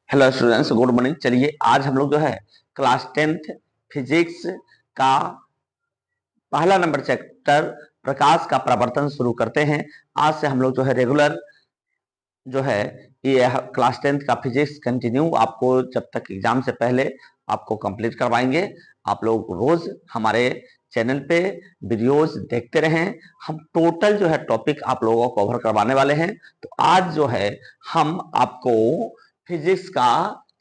Hello students, good morning. चलिए आज हम लोग जो है क्लास 10th फिजिक्स का पहला नंबर चैप्टर प्रकाश का प्रवर्तन शुरू करते हैं। आज से हम लोग जो है रेगुलर जो है ये क्लास 10th का फिजिक्स कंटिन्यू आपको जब तक एग्जाम से पहले आपको कंप्लीट करवाएंगे। आप लोग रोज हमारे चैनल पे वीडियोस देखते रहें। हम टोटल जो है टॉपिक आप लोगों को कवर करवाने वाले हैं। तो आज जो है हम आपको फिजिक्स का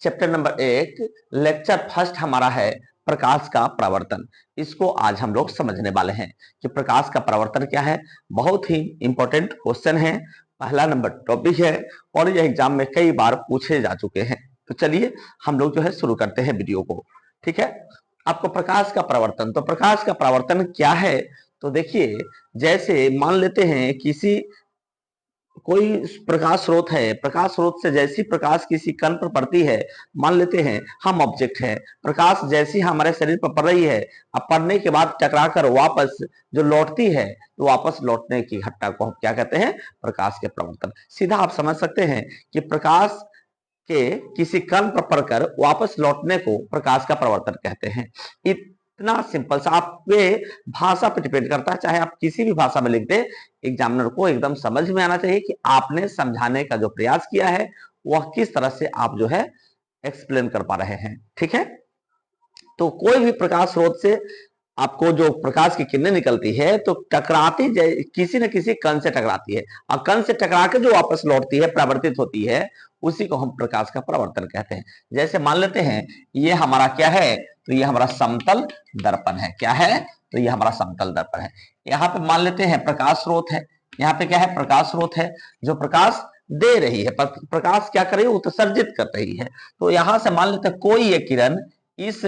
चैप्टर नंबर 1 लेक्चर फर्स्ट हमारा है प्रकाश का परावर्तन। इसको आज हम लोग समझने वाले हैं कि प्रकाश का परावर्तन क्या है। बहुत ही इंपॉर्टेंट क्वेश्चन है, पहला नंबर टॉपिक है और यह एग्जाम में कई बार पूछे जा चुके हैं। तो चलिए हम लोग जो है शुरू करते हैं वीडियो को। ठीक है, आपको प्रकाश का परावर्तन, तो प्रकाश का परावर्तन क्या है। तो देखिए, जैसे मान लेते हैं किसी कोई प्रकाश स्रोत है, प्रकाश स्रोत से जैसी प्रकाश किसी कण पर पड़ती है, मान लेते हैं हम ऑब्जेक्ट है, प्रकाश जैसी हमारे शरीर पर पड़ रही है, अब पड़ने के बाद टकराकर वापस जो लौटती है, तो वापस लौटने की घटना को हम क्या कहते हैं, प्रकाश के परावर्तन। सीधा आप समझ सकते हैं कि प्रकाश के किसी कण पर पड़कर वापस लौटने को प्रकाश का परावर्तन कहते हैं। इतना सिंपल सा, आपके भाषा पर डिपेंड करता है, चाहे आप किसी भी भाषा में लिख दे, एग्जामिनर को एकदम समझ में आना चाहिए कि आपने समझाने का जो प्रयास किया है वह किस तरह से आप जो है एक्सप्लेन कर पा रहे हैं। ठीक है, तो कोई भी प्रकाश स्रोत से आपको जो प्रकाश की किरणें निकलती है तो टकराती किसी न किसी कण से टकराती है, और कण से टकरा के जो वापस लौटती है, परावर्तित होती है, उसी को हम प्रकाश का परावर्तन कहते हैं। जैसे मान लेते हैं ये हमारा क्या है, तो ये हमारा समतल दर्पण है। क्या है, तो ये हमारा समतल दर्पण है। यहाँ पे मान लेते हैं प्रकाश स्रोत है, यहाँ पे क्या है, प्रकाश स्रोत है जो प्रकाश दे रही है, प्रकाश क्या कर रही है, उत्सर्जित कर रही है। तो यहां से मान लेते हैं कोई एक किरण इस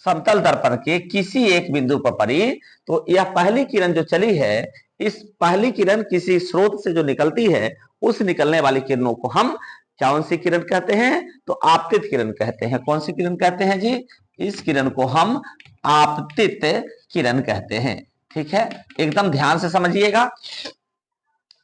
समतल दर्पण के किसी एक बिंदु पर पड़ी, तो यह पहली किरण जो चली है, इस पहली किरण किसी स्रोत से जो निकलती है, उस निकलने वाली किरणों को हम कौन सी किरण कहते हैं, तो आपतित किरण कहते हैं। कौन सी किरण कहते हैं जी, इस किरण को हम आपतित किरण कहते हैं। ठीक है, एकदम ध्यान से समझिएगा,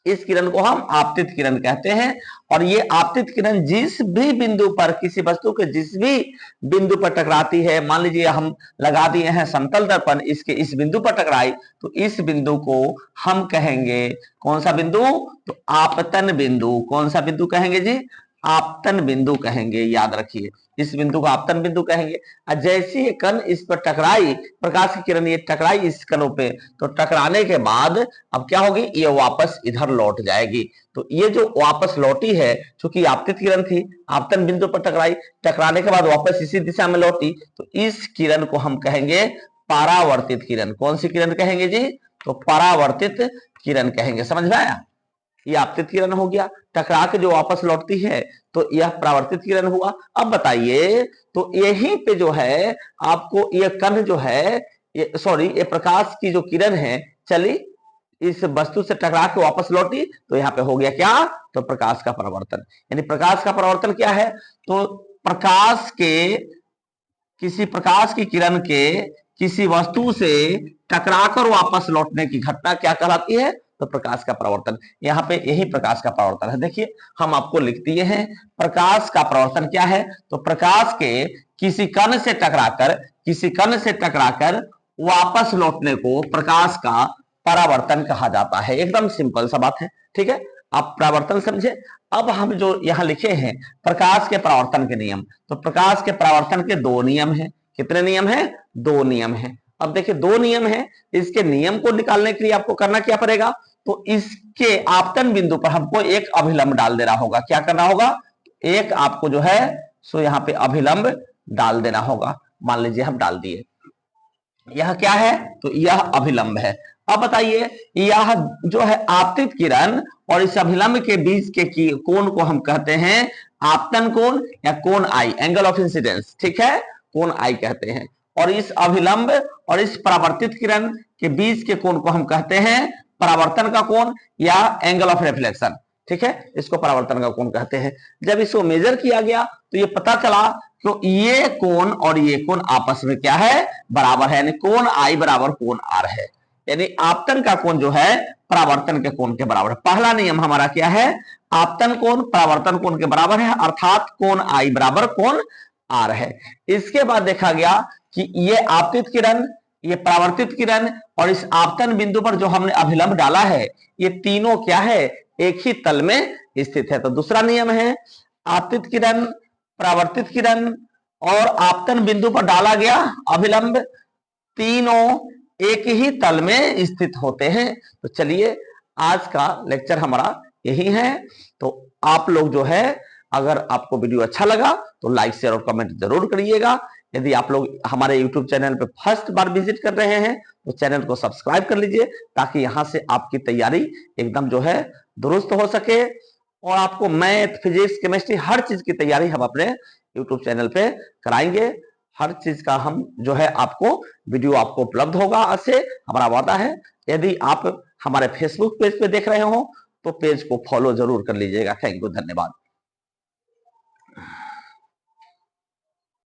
इस किरण को हम आपतित किरण कहते हैं। और ये आपतित किरण जिस भी बिंदु पर, किसी वस्तु के जिस भी बिंदु पर टकराती है, मान लीजिए हम लगा दिए हैं समतल दर्पण, इसके इस बिंदु पर टकराई, तो इस बिंदु को हम कहेंगे कौन सा बिंदु, तो आपतन बिंदु। कौन सा बिंदु कहेंगे जी, आपतन बिंदु कहेंगे, याद रखिए, इस बिंदु को आपतन बिंदु कहेंगे। और जैसी ये कण इस पर टकराई, प्रकाश की किरण ये टकराई इस कणों पे, तो टकराने के बाद अब क्या होगी, ये वापस इधर लौट जाएगी। तो ये जो वापस लौटी है, चूंकि आपतित किरण थी, आपतन बिंदु पर टकराई, टकराने के बाद वापस इसी दिशा में लौटी, तो इस किरण को हम कहेंगे परावर्तित किरण। कौन सी किरण कहेंगे जी, तो परावर्तित किरण कहेंगे। समझ में आया, ये आपतित किरण हो गया, टकरा के जो वापस लौटती है, तो यह परावर्तित किरण हुआ। अब बताइए, तो यहीं पे जो है आपको ये कण जो है, ये प्रकाश की जो किरण है चली इस वस्तु से टकरा के वापस लौटी, तो यहाँ पे हो गया क्या, तो प्रकाश का परावर्तन। यानी प्रकाश का परावर्तन क्या है, तो प्रकाश के किसी प्रकाश की किरण के किसी वस्तु से टकराकर वापस लौटने की घटना क्या कहलाती है, तो प्रकाश का परावर्तन। यहाँ पे यही प्रकाश का परावर्तन है। देखिए हम आपको लिख दिए हैं, प्रकाश का परावर्तन क्या है, तो प्रकाश के किसी कण से टकराकर वापस लौटने को प्रकाश का परावर्तन कहा जाता है। एकदम सिंपल सा बात है। ठीक है, आप परावर्तन समझे। अब हम जो यहाँ लिखे हैं प्रकाश के परावर्तन के नियम, तो प्रकाश के परावर्तन के दो नियम हैं। कितने नियम हैं, दो नियम हैं। अब देखिए दो नियम हैं, इसके नियम को निकालने के लिए आपको करना क्या पड़ेगा, तो इसके आपतन बिंदु पर हमको एक अभिलंब डाल देना होगा। क्या करना होगा, एक आपको जो है सो यहाँ पे अभिलंब डाल देना होगा। मान लीजिए हम डाल दिए, यह क्या है, तो यह अभिलंब है। अब बताइए, यह जो है आपतित किरण और इस अभिलंब के बीच के कोण को हम कहते हैं आपतन कोण या कोण आई, एंगल ऑफ इंसिडेंस। ठीक है, कोण आई कहते हैं। और इस अभिलंब और इस परावर्तित किरण के बीच के कोण को हम कहते हैं परावर्तन का कोण या एंगल ऑफ रिफ्लेक्शन। ठीक है, इसको परावर्तन का कोण कहते हैं। जब इसको मेजर किया गया तो ये पता चला तो ये कोण और ये कोण आपस में क्या है, बराबर है, यानी कोण आई बराबर कोण आर है। यानी आपतन का कोण जो है परावर्तन के कोण के बराबर है। पहला नियम हमारा क्या है, आपतन कोण परावर्तन कोण के बराबर है, अर्थात कोण आई बराबर कोण आर है। इसके बाद देखा गया कि ये आपतित किरण, ये परावर्तित किरण और इस आपतन बिंदु पर जो हमने अभिलंब डाला है, ये तीनों क्या है, एक ही तल में स्थित है। तो दूसरा नियम है, आपतित किरण, परावर्तित किरण और आपतन बिंदु पर डाला गया अभिलंब, तीनों एक ही तल में स्थित होते हैं। तो चलिए आज का लेक्चर हमारा यही है। तो आप लोग जो है, अगर आपको वीडियो अच्छा लगा तो लाइक शेयर और कमेंट जरूर करिएगा। यदि आप लोग हमारे YouTube चैनल पे फर्स्ट बार विजिट कर रहे हैं तो चैनल को सब्सक्राइब कर लीजिए, ताकि यहां से आपकी तैयारी एकदम जो है दुरुस्त हो सके और आपको मैथ, फिजिक्स, केमिस्ट्री हर चीज की तैयारी हम अपने YouTube चैनल पे कराएंगे। हर चीज का हम जो है आपको वीडियो आपको उपलब्ध होगा, आज से हमारा वादा है। यदि आप हमारे फेसबुक पेज पे देख रहे हो तो पेज को फॉलो जरूर कर लीजिएगा। थैंक यू, धन्यवाद।